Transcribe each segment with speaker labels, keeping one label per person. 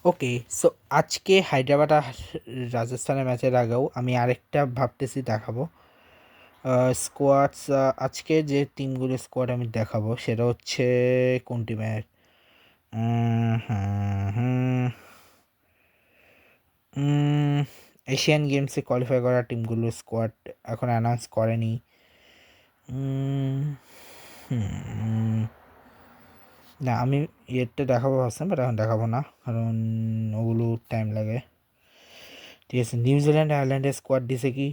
Speaker 1: ওকে, so আজকে হায়দ্রাবাদ আর রাজস্থানের ম্যাচের আগেও আমি আরেকটা ভাবতেছি দেখাবো স্কোয়াডস। আজকে যে টিমগুলো স্কোয়াড আমি দেখাবো সেটা হচ্ছে কোন টিমের। এশিয়ান গেমসে কোয়ালিফাই করা টিমগুলোর স্কোয়াড এখন অ্যানাউন্স করেনি। উম, হুম, না আমি ইয়েরটা দেখাবো ভাবছিলাম, বাট এখন দেখাবো না, কারণ ওগুলো টাইম লাগে। ঠিক আছে, নিউজিল্যান্ড আয়ারল্যান্ডের স্কোয়াড দিছে কি?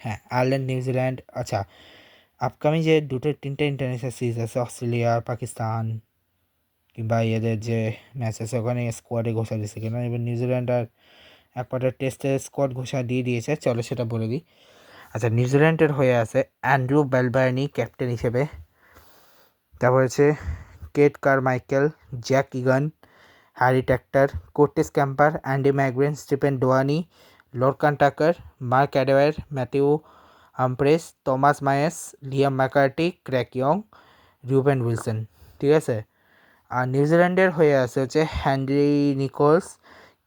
Speaker 1: হ্যাঁ, আয়ারল্যান্ড নিউজিল্যান্ড। আচ্ছা, আপকামিং যে তিনটে ইন্টারন্যাশনাল সিরিজ আছে, অস্ট্রেলিয়া পাকিস্তান কিংবা এদের যে ম্যাচ আছে, ওখানে স্কোয়াডে ঘোষণা দিয়েছে কিনা। এবার নিউজিল্যান্ড আর একবারের টেস্টের স্কোয়াড ঘোষণা দিয়ে দিয়েছে, চলো সেটা বলে দিই। আচ্ছা, নিউজিল্যান্ডের হয়ে আছে অ্যান্ড্রু বেলবার্নি ক্যাপ্টেন হিসেবে, তারপর হচ্ছে Kate Carmichael, Jack Egan, Harry Tector, Curtis Campher, Andy McBrine, Stephen Doheny, Lorcan Tucker, Mark Adair, Matthew Humphreys, Thomas Mayes, Liam McCarthy, Craig Young, Ruben Wilson. ঠিক আছে, আর নিউজিল্যান্ডের হয়ে আছে হচ্ছে Henry Nicholls,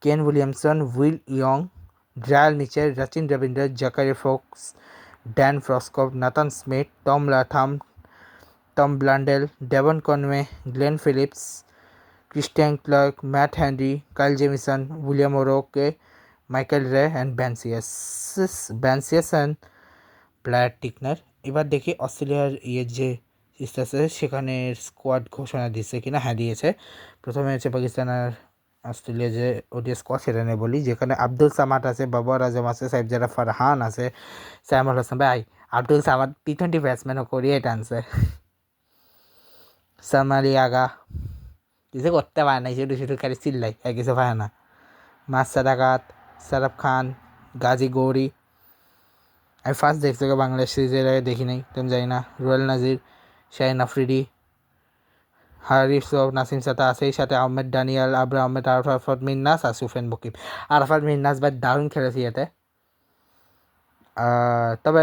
Speaker 1: Kane Williamson, Will Young, Daryl নিচের, Rachin Ravindra, Zakary Foulkes, Dean ফ্রস্কভ, Nathan Smith, Tom Latham, Tom Blundell, Devon Conway, Glenn Phillips, Christian Clarke, Matt Henry, Kyle Jamieson, William O'Rourke, Michael রে অ্যান্ড ব্যানসিয়াস অ্যান্ড ব্লায়ার টিকনার। এবার দেখি অস্ট্রেলিয়ার যে series আছে সেখানে squad ঘোষণা দিচ্ছে কিনা। হ্যাঁ, দিয়েছে। প্রথমে হচ্ছে পাকিস্তান আর অস্ট্রেলিয়া যে ওডিআই স্কোয়াড সেটা নিয়ে বলি, যেখানে আব্দুল সামাদ আছে, বাবর আজম আছে, সাইফজাদা ফারহান আছে, সাইমুল হাসান। ভাই, আব্দুল সামাদ টি-20 ব্যাটসম্যানও করিয়ে টানছে। সামারি আগা কিছু করতে পারে না, শুধু শুধু খালি চিল্লাই, আর কিছু পারে না। মাস সাদাকাত, সারাফ খান, গাজী গৌরী। আমি ফার্স্ট দেখছি ওকে বাংলাদেশ সিরিজের আগে, দেখি নাই, তুমি জানি না। রুয়েল নাজির, শাহিন আফ্রিদি, হারিফ নাসিম সাতা আছে, এই সাথে আহমেদ ডানিয়াল, আবরা আহমেদ, আরাফাত মিন্নাস আর সুফেন বকিম। আরাফাত মিন্নাস ভাই দারুণ খেলেছে এতে। তবে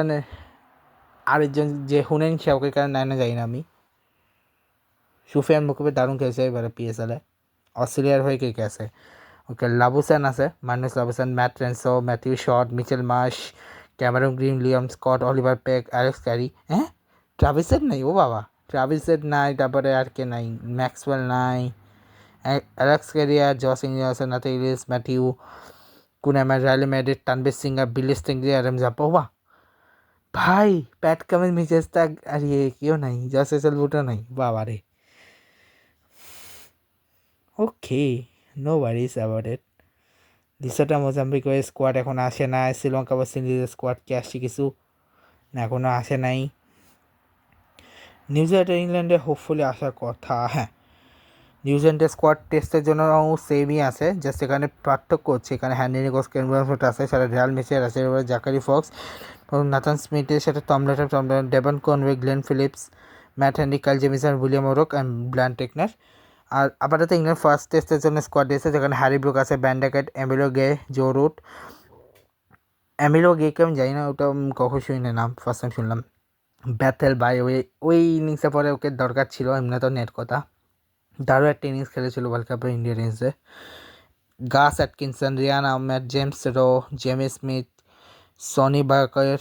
Speaker 1: আরেকজন যে হুনেন ওকে কারণে না যাই না আমি। সুফিয়ান মুকুবের দারুণ খেলেছে এবারে পিএসএলে। অস্ট্রেলিয়ার হয়ে কে কে আছে? ওকে, লাবুসান আছে, Marnus Labuschagne, Matt Renshaw, Matthew Short, Mitchell Marsh, Cameron Green, Liam Scott, Oliver Peake, Alex Carey. হ্যাঁ, ট্রাভিসের নাই, ও বাবা, ট্রাভিসের নাই, তারপরে আর কে নাই, ম্যাক্সওয়েল নাই, Alex Carey, Josh Inglis, Nathan Ellis, Matthew Kuhnemann, Riley Meredith, Tanveer Sangha, বিলিস টিংরি, অ্যাডাম জাপা। বাহ ভাই, প্যাট কামিন্স, মিচেল স্টার্ক আর ইয়ে কেউ নাই, জস হেজেলউডও নাই, বাবা রে। Okay, no worries about it. লিসোটা মোজাম্বিকের স্কোয়াড এখন আসে না। শ্রীলঙ্কা ওয়েস্ট ইন্ডিজের স্কোয়াড কি আসছে কিছু? না, এখনও আসে নাই। নিউজিল্যান্ড ইংল্যান্ডে হোপফুলি আসার কথা। হ্যাঁ, নিউজিল্যান্ডের স্কোয়াড টেস্টের জন্য সেমই আছে, জাস্ট এখানে পার্থক্য হচ্ছে এখানে হ্যান্ডি নিকোস, কেনফোর্ট আছে, সেটা রিয়াল মেসের আছে, এবার জাকারি ফক্স এবং নাথান স্মিথের সাথে Devon Conway, Glenn Phillips, Matt Henry, Kyle Jamieson, William O'Rourke and Blair Tickner. আর আপাতত ইংল্যান্ড ফার্স্ট টেস্টের জন্য স্কোয়াড দিয়েছে, যেখানে হ্যারি ব্রুক আছে, ব্যান্ডাকেট, এমিলো গে, জো রুট। এমিলো গেকে আমি জানি না, ওটা কখন শুনি না, নাম ফার্স্ট টাইম শুনলাম। ব্যাথেল ভাই, ওই ইনিংসে পরে ওকে দরকার ছিল, এমনি তো নেট কথা। দারুণ একটা ইনিংস খেলেছিল ওয়ার্ল্ড কাপে ইন্ডিয়ান ইনিংসে। Gus Atkinson, Rehan Ahmed, James Rew, Jamie Smith, Sonny Baker,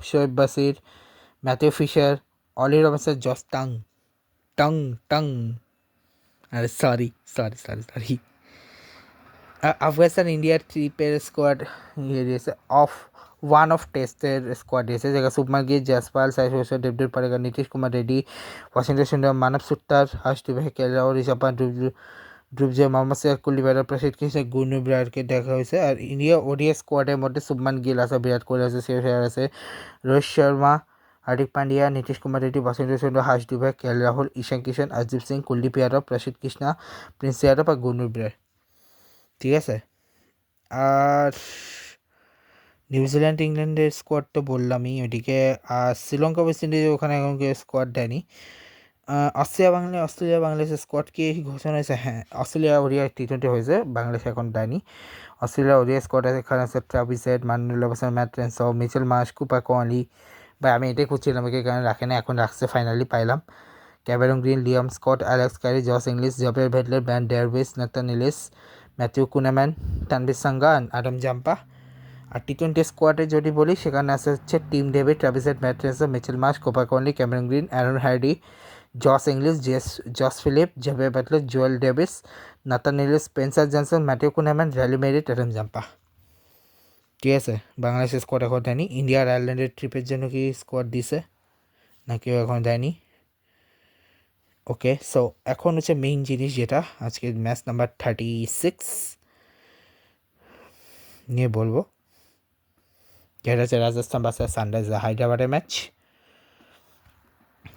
Speaker 1: Shoaib Bashir, Matthew Fisher, Ollie Robinson, Josh Tongue Tongue Tongue আরে sorry sorry sorry sorry Afghanistan ইন্ডিয়ার ট্রিপের স্কোয়াড ইয়ে দিয়েছে, ওয়ান অফ টেস্টের স্কোয়াড দিয়েছে, যেখানে শুভমান গিল, জয়সওয়াল, সাইফ হোসেন, দেবদূত পারেগার, নীতিশ কুমার রেড্ডি, ওয়াশিংটন সুন্দর, মানব সুত্তার, হর্ষ দুবে, কে রাহুল, ঋষভ পান্ট, ধ্রুবজয়, মোহাম্মদ সিরাজ, কুলদীপ যাদব, প্রসিদ্ধ কৃষ্ণ, গুরনুর বিরাটকে দেখা হয়েছে। আর ইন্ডিয়া ওডিআই স্কোয়াডের মধ্যে শুভমান গিল আছে, বিরাট কোহলি আছে, শেয়ার আছে, রোহিত শর্মা, হার্দিক পান্ডিয়া, নীতিশ কুমার রেড্ডি, ওয়াশিংটন সুন্দর, হর্ষ দুবে, কে রাহুল, ঈশান কিষান, অর্জদীপ সিং, কুলদীপ যাদব, প্রসিদ্ধ কৃষ্ণা, প্রিন্স যাদব আর গুরনুর বিরাট। ঠিক আছে, আর নিউজিল্যান্ড ইংল্যান্ডের স্কোয়াড তো বললামই ওইদিকে। আর শ্রীলঙ্কা ওয়েস্ট ইন্ডিজ ওখানে এখন কেউ স্কোয়াড দেয়নি। অস্ট্রেলিয়া বাংলাদেশের স্কোয়াড কি ঘোষণা হয়েছে? হ্যাঁ, অস্ট্রেলিয়া ওডিআই টি-20 হয়েছে, বাংলাদেশ এখন দেয়নি। অস্ট্রেলিয়া ওডিআই স্কোয়াড এখানে আছে ট্রাভিস হেড, মার্নুল হাসান, Matt Renshaw, Mitchell Marsh, Cooper Connolly. ভাই আমি এটাই খুঁজছিলাম, একে কারণে রাখে না, এখন রাখছে, ফাইনালি পাইলাম। Cameron Green, Liam Scott, Alex Carey, Josh Inglis, জবের Weatherald, Ben Davies, Nathan Ellis, Matthew Kuhnemann, Tanveer Sangha, Adam Zampa. আর টি-20 স্কোয়াডে যদি বলি সেখানে আছে হচ্ছে Tim David, Travis Head, Matt Renshaw, Mitchell Marsh, Cooper Connolly, Cameron Green, Aaron Hardie, Josh Inglis, Josh Philippe, Xavier Bartlett, Joel Davies, Nathan Ellis, Spencer Johnson, Matthew Kuhnemann, Riley Meredith, Adam Zampa. ঠিক আছে, বাংলাদেশের squad এখন দেয়নি। India আর আয়ারল্যান্ডের ট্রিপের জন্য কি squad দিছে না কেউ এখন দেয়নি? ওকে, সো এখন হচ্ছে মেইন জিনিস যেটা আজকে ম্যাচ নাম্বার 36 নিয়ে বলবো, যেটা হচ্ছে রাজস্থান ভার্সেস সানরাইজার্স হায়দ্রাবাদের ম্যাচ।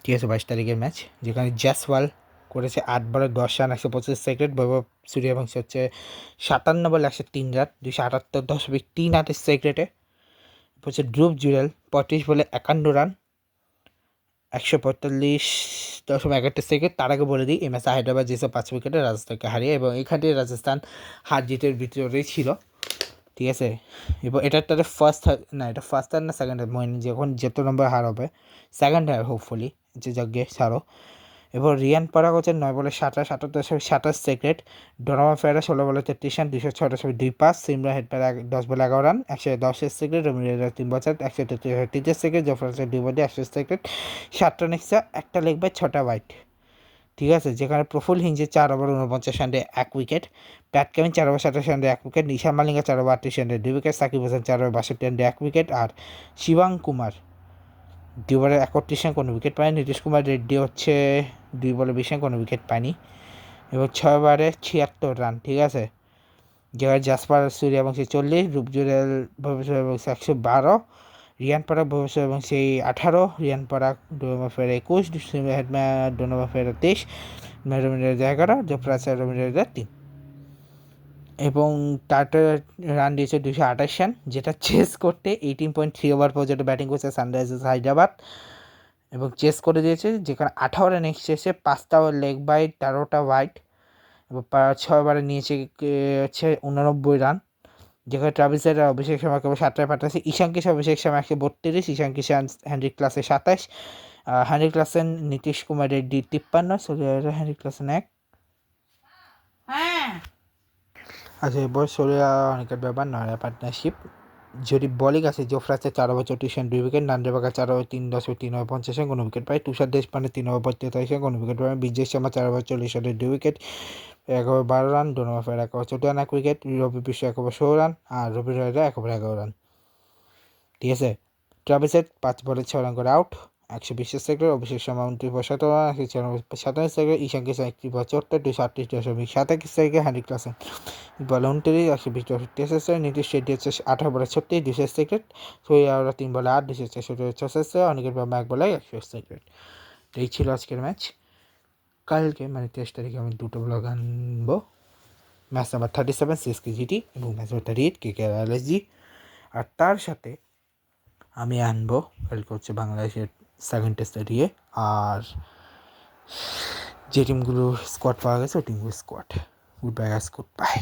Speaker 1: ঠিক আছে, 22 তারিখের ম্যাচ, যেখানে জয়সওয়াল করেছে 8 বলে 10 রান 125 সেকেন্ড, বৈভব সূর্যবংশী হচ্ছে 57 বলে 103 রান 278.38 সেকেন্ডে। হচ্ছে ধ্রুব জুরেল 35 বলে 51 রান 145.71 সেকেন্ড। তার আগে বলে দিই এই ম্যাচে হায়দ্রাবাদ যেসব 5 উইকেটে রাজস্থানকে হারিয়ে, এবং এখানে রাজস্থান হার জিতের ভিতরেই ছিল। ঠিক আছে, এবং এটা তাদের ফার্স্ট না, এটা ফার্স্ট হার না সেকেন্ড হার মনে, যখন যত নম্বর হার হবে সেকেন্ড হার হোপফুলি, যে যজ্ঞে ছাড়ো। এবার রিয়ান পরাগ হচ্ছে 9 বলে 27 সেকেন্ড, ডোনাভান ফেরা 16 বলে 33 রান 206.2 পাস, সিমরান হেডপার 10 বলে 11 রান 110 সেকেন্ড, রবীন্দ্র 3 বছর 133 সেকেন্ড, জফর 2 বলে 100 সেকেন্ড, 7 রান এক্সট্রা, একটা লেগ বাই 6টা ওয়াইড। ঠিক আছে, যেখানে প্রফুল হিঞ্জে 4 ওভার 49 রানে 1 উইকেট, প্যাট কামিন 4 ওভার 27 রানে 1 উইকেট, নিশা মালিঙ্গা 4 ওভার 38 রানে 2 উইকেট, সাকিব হাসান 4 ওভার 62 রানে 1 উইকেট, আর শিবাং কুমার 2 ওভারে 31 রান কোনো উইকেট পায়নি। নীতিশ কুমার রেড্ডি হচ্ছে 2 বলে 20 রান কোনো উইকেট পায়নি, এবং 6 ওভারে 76 রান। ঠিক আছে, যেখানে জাসপার সূর্যবংশী 40, রূপজুরেল ভবিষ্যবংশী 112, রিয়ান পরাগ ভবিষ্যবংশী 18, রিয়ান পরাগ ডোনাভান ফেরা 21, ডোনাভান ফেরা 23, রবীন্দ্র 11, জফরাজ রবীন্দ্র 3, এবং টাটা রান দিয়েছে 228 রান, যেটা চেস করতে 18.3 ওভার পর্যন্ত ব্যাটিং করছে সানরাইজার্স হায়দ্রাবাদ, এবং চেস করে দিয়েছে, যেখানে 18 রান এসেছে, 5টা লেগ বাই 13টা ওয়াইড, এবং 6 ওভারে নিয়েছে হচ্ছে 89 রান, যেখানে ট্রাভিসের অভিষেক শর্মা কেবল 7 রান পাঠাচ্ছে, ঈশান কিশোর অভিষেক শর্মা 132, ঈশান কিষান Heinrich Klaasen 27, Heinrich Klaasen Nitish Kumar Reddy 53, Heinrich Klaasen 1। আচ্ছা, এরপর সোরিয়া অনেকের ব্যাপার নয় পার্টনারশিপ। যদি বলিং আছে, জোফরাজের 4 ওভার 34 রান 2 উইকেট, নান্দেবাগা 4 ওভার 3 ওভার 50 রান কোনো উইকেট পায়, তুষার দেশপান্ডে 3 ওভার 43 রান কোনো উইকেট পায়, বিজয় শর্মা 4 ওভার 40 রানে 2 উইকেট, 1 ওভার 12 রান, ডোনাভান ফেরা 1 ওভার 14 রান 1 উইকেট, রবি বিশ্ব 1 ওভার 16 রান, আর রবি রায়রা 1 ওভার 11 রান। ঠিক আছে, ট্রাভিসের 5 বলে 6 রান করে আউট 120 সেকেন্ড, অভিষেক শর্মা 29 বল 17 রান 197 সেকেন্ড, ঈশান কিষান 31 বল 74 238.27 সেকেন্ড, হ্যান্ড্রিক ক্লাসেন বল 29 120 সেকেন্ড, নীতিশ রেড্ডি হচ্ছে 18 বলে 36 200 সেকেন্ড, সোয়া 3 বলে 8 266, অনেকের বাবা 1 বলে 100 সেকেন্ড। তো এই ছিল আজকের ম্যাচ। কালকে মানে 23 তারিখে আমি দুটো ব্লগ আনবো, ম্যাচ নাম্বার 37 সিএসকে জিটি এবং ম্যাচ নাম্বার 38 কেকেআর এলএসজি, আর তার সাথে আমি আনবো কালকে হচ্ছে বাংলাদেশের সেকেন্ড টেস্ট দিয়ে, আর যে টিমগুলো স্কোয়াড পাওয়া গেছে ওই টিমগুলো squad. Goodbye, good bye.